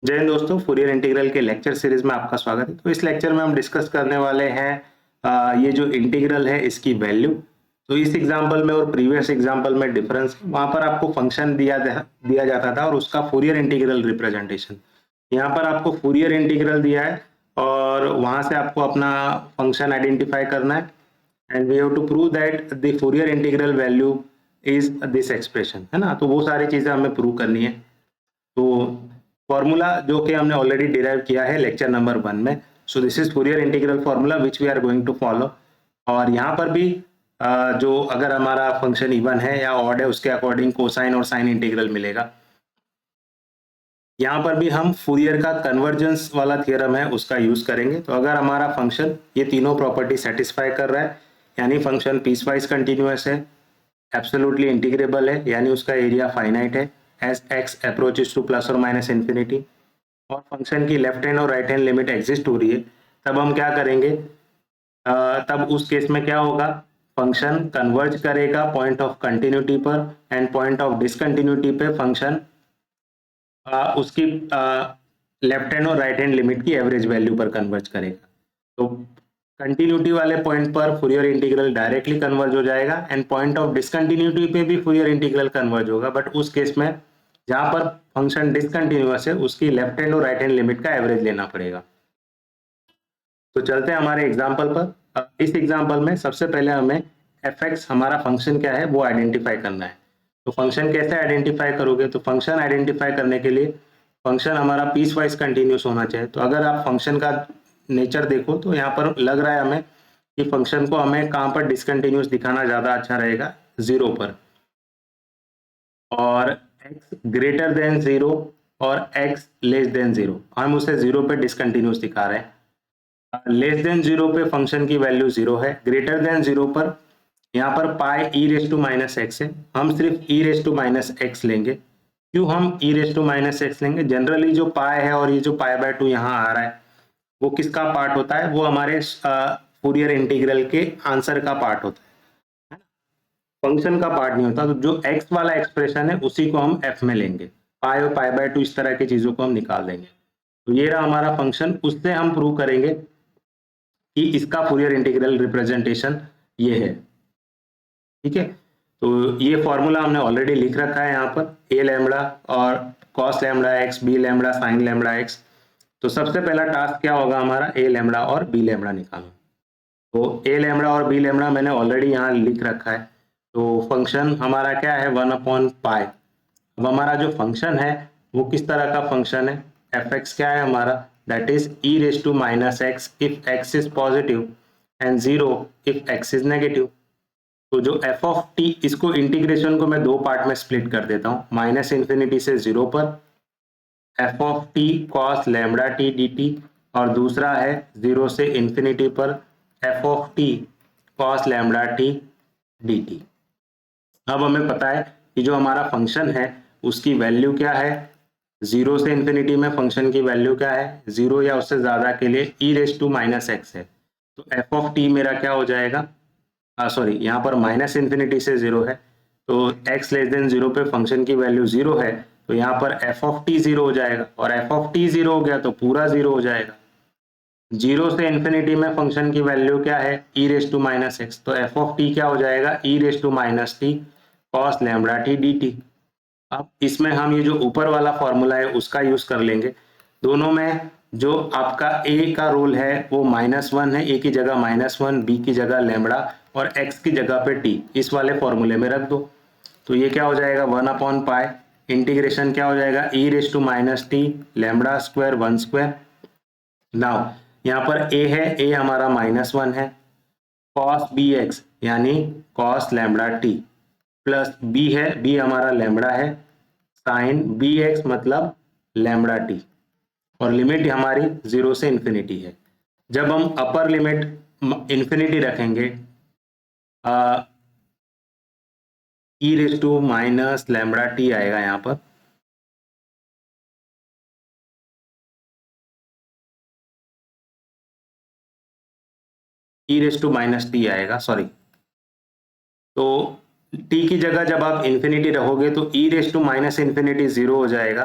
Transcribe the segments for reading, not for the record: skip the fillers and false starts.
जय हिंद दोस्तों, Fourier integral के लेक्चर सीरीज में आपका स्वागत है। तो इस लेक्चर में हम डिस्कस करने वाले हैं ये जो इंटीग्रल है इसकी वैल्यू। तो इस एग्जांपल में और प्रीवियस एग्जांपल में डिफरेंस है, वहां पर आपको फंक्शन दिया जाता था और उसका फूरियर इंटीग्रल रिप्रेजेंटेशन। यहाँ पर आपको फूरियर इंटीग्रल दिया है और वहां से आपको अपना फंक्शन आइडेंटिफाई करना है and we have to prove that the Fourier integral value is this expression, है ना। तो वो सारी चीजें हमें प्रूव करनी है। तो फॉर्मूला जो कि हमने ऑलरेडी डिराइव किया है लेक्चर नंबर 1 में। So this is Fourier integral formula which we are going to follow. और यहाँ पर भी जो अगर हमारा फंक्शन इवन है या ऑड है उसके अकॉर्डिंग कोसाइन और साइन इंटीग्रल मिलेगा। यहाँ पर भी हम फूरियर का कन्वर्जेंस वाला थियरम है उसका यूज करेंगे। तो अगर हमारा फंक्शन ये तीनों प्रॉपर्टी सेटिस्फाई कर रहा है, यानी फंक्शन पीसवाइज कंटिन्यूअस है, एब्सोल्युटली इंटीग्रेबल है, यानी उसका एरिया फाइनाइट है as x approaches to plus और माइनस इंफिनिटी, और फंक्शन की लेफ्ट हैंड और राइट हैंड लिमिट एग्जिस्ट हो रही है, तब हम क्या करेंगे, तब उस केस में क्या होगा, फंक्शन कन्वर्ज करेगा पॉइंट ऑफ कंटिन्यूटी पर एंड पॉइंट ऑफ डिसकंटिन्यूटी पे फंक्शन उसकी लेफ्ट हैंड और राइट हैंड लिमिट की एवरेज वैल्यू पर कन्वर्ज करेगा। तो कंटिन्यूटी वाले पॉइंट पर फूरियर इंटीग्रल डायरेक्टली कन्वर्ज हो जाएगा एंड पॉइंट ऑफ डिसकंटिन्यूटी पे भी फूरियर इंटीग्रल कन्वर्ज होगा, बट उस केस में जहां पर फंक्शन डिसकंटिन्यूअस है उसकी लेफ्ट हैंड और राइट हैंड लिमिट का एवरेज लेना पड़ेगा। तो चलते हैं हमारे एग्जाम्पल पर। इस एग्जाम्पल में सबसे पहले हमें एफ एक्स हमारा फंक्शन क्या है वो आइडेंटिफाई करना है। तो फंक्शन कैसे आइडेंटिफाई करोगे, तो फंक्शन आइडेंटिफाई करने के लिए फंक्शन हमारा पीस वाइज कंटिन्यूस होना चाहिए। तो अगर आप फंक्शन का नेचर देखो तो यहाँ पर लग रहा है हमें कि फंक्शन को हमें कहाँ पर डिसकंटिन्यूस दिखाना ज्यादा अच्छा रहेगा, 0 पर, और x ग्रेटर देन 0 और x लेस देन 0, हम उसे 0 पे डिसकंटिन्यूस दिखा रहे हैं। लेस देन 0 पे फंक्शन की वैल्यू 0 है, ग्रेटर देन 0 पर यहाँ पर पाई ई रेस टू माइनस एक्स है, हम सिर्फ ई रेस टू माइनस एक्स लेंगे। क्यों हम ई रेस टू माइनस एक्स लेंगे, जनरली जो पाई है और ये जो पाई बाय 2 यहाँ आ रहा है वो किसका पार्ट होता है, वो हमारे फूरियर इंटीग्रल के आंसर का पार्ट होता है, फंक्शन का पार्ट नहीं होता। तो जो एक्स वाला एक्सप्रेशन है उसी को हम एफ में लेंगे, पाई और पाई बाय 2 इस तरह की चीजों को हम निकाल देंगे। तो ये रहा हमारा फंक्शन, उससे हम प्रूव करेंगे कि इसका फूरियर इंटीग्रल रिप्रेजेंटेशन ये है। ठीक है, तो ये फॉर्मूला हमने ऑलरेडी लिख रखा है यहाँ पर, ए लैम्बडा और cos lambda x, B lambda sine lambda x. तो सबसे पहला टास्क क्या होगा हमारा, ए लैम्बडा और बी लैम्बडा निकालना। तो ए लैम्बडा और बी लैम्बडा मैंने ऑलरेडी यहाँ लिख रखा है। तो फंक्शन हमारा क्या है, 1/पाई। अब हमारा जो फंक्शन है वो किस तरह का फंक्शन है, एफ एक्स क्या है हमारा, that is e raise to minus x if x is positive and 0 if x is negative. तो जो एफ ऑफ टी, इसको इंटीग्रेशन को मैं दो पार्ट में स्प्लिट कर देता हूँ, माइनस इंफिनिटी से 0 पर F of T cos lambda t d t, और दूसरा है 0 से इंफिनिटी पर F of T cos lambda t d t. अब हमें पता है कि जो हमारा फंक्शन है उसकी वैल्यू क्या है, 0 से इंफिनिटी में फंक्शन की वैल्यू क्या है, 0 या उससे ज्यादा के लिए ई रेस टू माइनस एक्स है। तो एफ ऑफ टी मेरा क्या हो जाएगा, सॉरी यहाँ पर माइनस इंफिनिटी से 0 है, तो x लेस देन 0 पे फंक्शन की वैल्यू 0 है, तो यहाँ पर एफ ऑफ टी 0 हो जाएगा, और एफ ऑफ टी 0 हो गया तो पूरा 0 हो जाएगा। 0 से इंफिनिटी में फंक्शन की वैल्यू क्या है, e raise to minus x, तो एफ ऑफ टी क्या हो जाएगा, e raise to minus t cos lambda t d t. अब इसमें हम ये जो ऊपर वाला फॉर्मूला है उसका यूज कर लेंगे। दोनों में जो आपका ए का रोल है वो -1 है, ए की जगह -1, बी की जगह लैम्बडा और एक्स की जगह पे टी, इस वाले फॉर्मूले में रख दो। तो ये क्या हो जाएगा, 1/पाई इंटीग्रेशन क्या हो जाएगा, e raise to minus t lambda square 1 square. Now यहाँ पर ए है, ए हमारा -1 है, कॉस बी एक्स यानी cos lambda t, plus b है, बी हमारा लैम्बडा है, साइन बी एक्स मतलब लैम्बडा टी, और लिमिट हमारी 0 से इंफिनिटी है। जब हम अपर लिमिट इंफिनिटी रखेंगे, e raise to minus lambda t आएगा यहाँ पर, e raise to minus t आएगा, सॉरी। तो टी की जगह जब आप इंफिनिटी रखोगे तो e raise to minus infinity 0 हो जाएगा,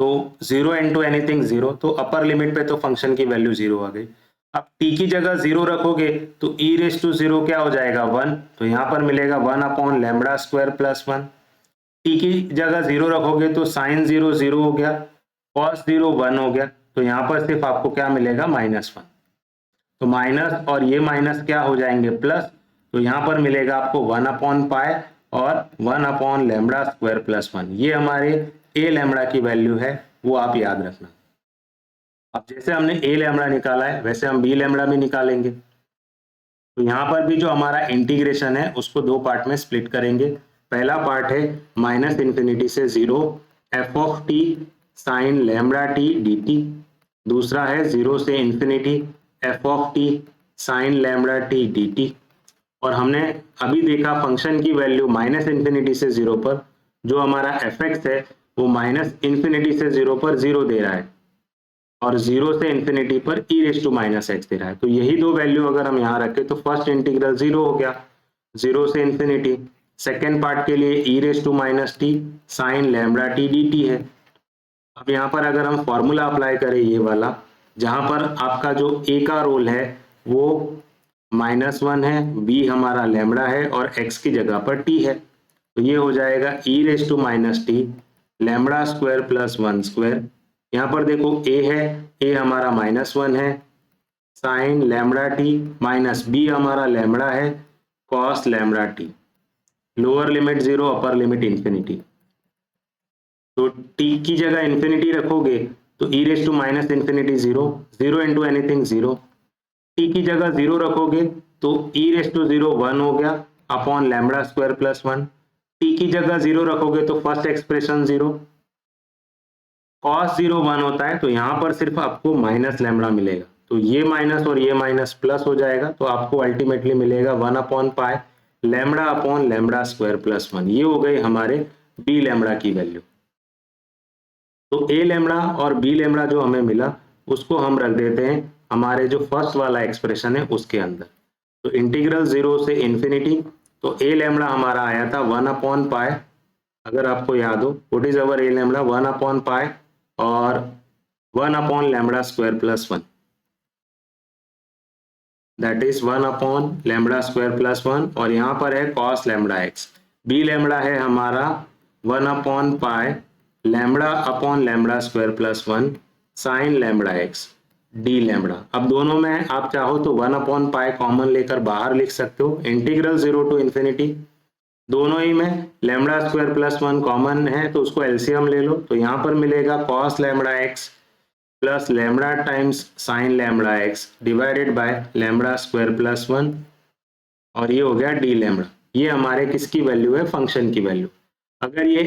तो 0 इंटू एनीथिंग 0, तो अपर लिमिट पे तो फंक्शन की वैल्यू 0 आ गई। अब t की जगह 0 रखोगे तो e रेस टू 0 क्या हो जाएगा 1, तो यहाँ पर मिलेगा 1 upon lambda square plus 1। t की जगह 0 रखोगे तो साइन 0 0 हो गया, कॉस 0 1 हो गया, तो यहाँ पर सिर्फ आपको क्या मिलेगा -1। तो माइनस और ये माइनस क्या हो जाएंगे प्लस, तो यहाँ पर मिलेगा आपको 1 अपॉन पाई और 1 अपॉन लैम्बडा स्क्वायर प्लस 1। ये हमारे ए लैम्बडा की वैल्यू है, वो आप याद रखना। अब जैसे हमने ए लैम्बडा निकाला है वैसे हम बी लैम्बडा भी निकालेंगे। तो यहाँ पर भी जो हमारा इंटीग्रेशन है उसको दो पार्ट में स्प्लिट करेंगे। पहला पार्ट है माइनस इन्फिनिटी से 0 f of t sine lambda t d t, दूसरा है 0 से infinity f of t sine lambda t d t. और हमने अभी देखा फंक्शन की वैल्यू माइनस इन्फिनिटी से 0 पर जो हमारा एफ एक्स है वो माइनस इन्फिनिटी से 0 पर 0 दे रहा है और 0 से इन्फिनिटी पर e raise to minus x दे रहा है। तो यही दो वैल्यू अगर हम यहाँ रखें तो फर्स्ट इंटीग्रल 0 हो गया 0 से इन्फिनिटी, सेकेंड पार्ट के लिए e raise to minus t sine lambda t d t है। अब यहाँ पर अगर हम फॉर्मूला अप्लाई करें ये वाला, जहां पर आपका जो a का रोल है वो -1 है, b हमारा लैम्बडा है और x की जगह पर t है, तो ये हो जाएगा e raise to minus t lambda square plus 1 square. यहाँ पर देखो a है, a हमारा -1 है sine lambda t minus b हमारा लैम्बडा है cos lambda t, lower limit 0 upper limit infinity. तो t की जगह इंफिनिटी रखोगे तो e raise to minus infinity 0 0 into anything 0, t की जगह 0 रखोगे तो e रेस टू 0 1 हो गया upon lambda square plus 1, t की जगह 0 रखोगे तो फर्स्ट एक्सप्रेशन 0, cos 0 1 होता है तो यहाँ पर सिर्फ आपको माइनस लैम्बडा मिलेगा, तो ये माइनस और ये माइनस प्लस हो जाएगा, तो आपको अल्टीमेटली मिलेगा 1 upon pi lambda upon lambda square plus 1। ये हो गई हमारे बी लैम्बडा की वैल्यू। तो ए लैम्बडा और बी लैम्बडा जो हमें मिला उसको हम रख देते हैं हमारे जो फर्स्ट वाला एक्सप्रेशन है उसके अंदर। तो इंटीग्रल 0 से इंफिनिटी, तो ए लैम्बडा हमारा आया था 1 अपॉन पाई, अगर आपको याद हो what is our A lambda 1 upon pi और 1 upon lambda square plus 1, that is 1 upon lambda square plus 1 और यहाँ पर है cos lambda x. B lambda है हमारा 1 upon pi lambda upon lambda square plus 1 sine lambda x d lambda. अब दोनों में आप चाहो तो 1 अपॉन पाई कॉमन लेकर बाहर लिख सकते हो, इंटीग्रल 0 टू इंफिनिटी, दोनों ही में लैम्बडा स्क्वायर प्लस 1 कॉमन है तो उसको एलसीएम ले लो, तो यहाँ पर मिलेगा cos lambda x plus lambda times sine lambda x divided by lambda square plus 1 और ये हो गया डी लैम्बडा। ये हमारे किसकी वैल्यू है फंक्शन की वैल्यू। अगर ये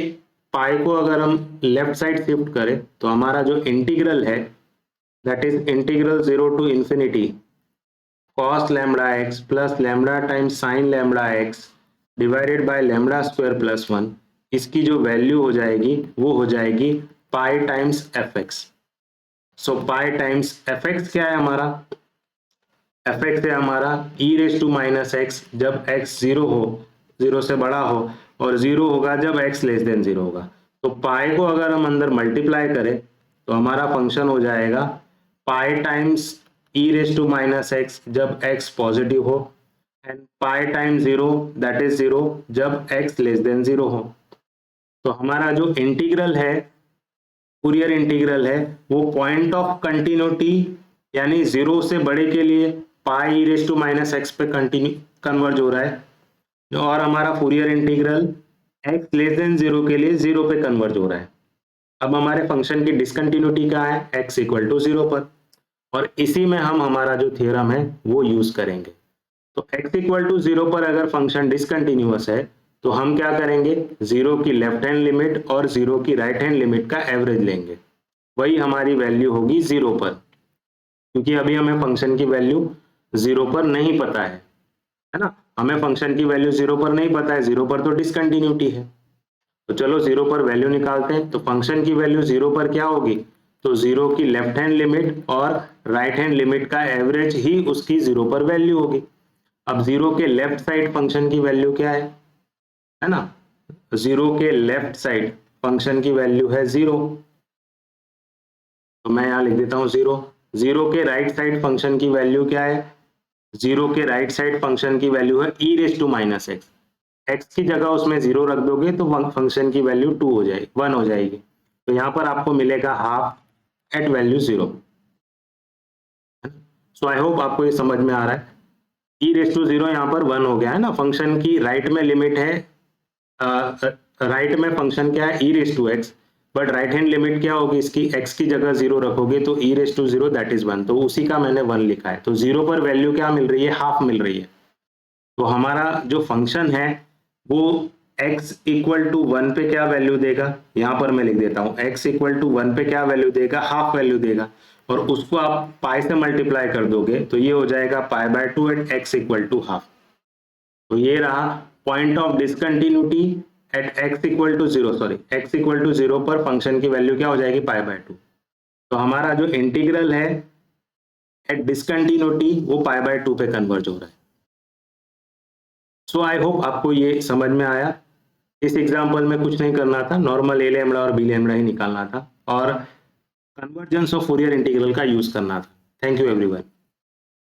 पाई को अगर हम लेफ्ट साइड शिफ्ट करें तो हमारा जो इंटीग्रल है that is integral 0 to infinity cos lambda x plus lambda times sine lambda x divided by lambda square plus 1, इसकी जो वैल्यू हो जाएगी वो हो जाएगी pi times f x. So pi times f x क्या है हमारा, एफ एक्स है हमारा e raise to minus x जब x 0 हो, 0 से बड़ा हो, और 0 होगा जब x लेस देन 0 होगा। तो पाई को अगर हम अंदर मल्टीप्लाई करें तो हमारा फंक्शन हो जाएगा pi times e raise to minus x जब x पॉजिटिव हो and pi times 0 that is 0 जब x लेस देन 0 हो। तो हमारा जो इंटीग्रल है फूरियर इंटीग्रल है वो पॉइंट ऑफ कंटिन्यूटी यानी 0 से बड़े के लिए पाई ई रेस टू माइनस एक्स पे कंटिन्यू कन्वर्ज हो रहा है और हमारा Fourier integral x less than 0 के लिए 0 पे कन्वर्ज हो रहा है। अब हमारे फंक्शन की डिसकंटिन्यूटी क्या है x इक्वल टू 0 पर, और इसी में हम हमारा जो थ्योरम है वो यूज करेंगे। तो x इक्वल टू 0 पर अगर फंक्शन डिसकंटिन्यूअस है तो हम क्या करेंगे 0 की लेफ्ट हैंड लिमिट और 0 की राइट हैंड लिमिट का एवरेज लेंगे, वही हमारी वैल्यू होगी 0 पर, क्योंकि अभी हमें फंक्शन की वैल्यू 0 पर नहीं पता है ना, हमें फंक्शन की वैल्यू 0 पर नहीं पता है, 0 पर तो डिसकंटिन्यूटी है। तो चलो 0 पर वैल्यू निकालते हैं, तो फंक्शन की वैल्यू 0 पर क्या होगी, तो 0 की लेफ्ट हैंड लिमिट और राइट हैंड लिमिट का एवरेज ही उसकी 0 पर वैल्यू होगी। अब 0 के लेफ्ट साइड फंक्शन की वैल्यू क्या है ना, 0 के लेफ्ट साइड फंक्शन की वैल्यू है 0, तो मैं यहाँ लिख देता हूँ 0। 0 के राइट साइड फंक्शन की वैल्यू क्या है? 0 के राइट साइड फंक्शन की वैल्यू है e raise to minus x. X की जगह उसमें 0 रख दोगे तो फंक्शन की वैल्यू 2 हो जाएगी, 1 हो जाएगी। तो यहाँ पर आपको मिलेगा half at value 0। So I hope आपको ये समझ में आ रहा है। e रेज टू 0 यहाँ पर 1 हो गया है ना, फंक्शन की राइट में लिमिट है, राइट में फंक्शन क्या है? e raise to x, but right hand limit क्या होगी इसकी? x की जगह 0 रखोगे तो e raise to 0 that is 1, तो उसी का मैंने 1 लिखा है। तो 0 पर वैल्यू क्या मिल रही है? हाफ मिल रही है। तो हमारा जो फंक्शन है वो x इक्वल टू 1 पे क्या वैल्यू देगा? यहाँ पर मैं लिख देता हूँ x इक्वल टू 1 पे क्या वैल्यू देगा? हाफ वैल्यू देगा। और उसको आप पाई से मल्टीप्लाई कर दोगे तो ये हो जाएगा pi by 2 at x equal to half. तो ये रहा point of discontinuity at x equal to 0, sorry x equal to 0 पर फंक्शन की वैल्यू क्या हो जाएगी? Pi by 2। तो हमारा जो इंटीग्रल है एट डिसकंटिन्यूटी वो पाई बाय 2 पे कन्वर्ज हो रहा है। सो आई होप आपको ये समझ में आया। इस एग्जाम्पल में कुछ नहीं करना था, नॉर्मल ए लैम्डा और बी लैम्डा ही निकालना था और कन्वर्जेंस ऑफ फूरियर इंटीग्रल का यूज करना था। Thank you everyone.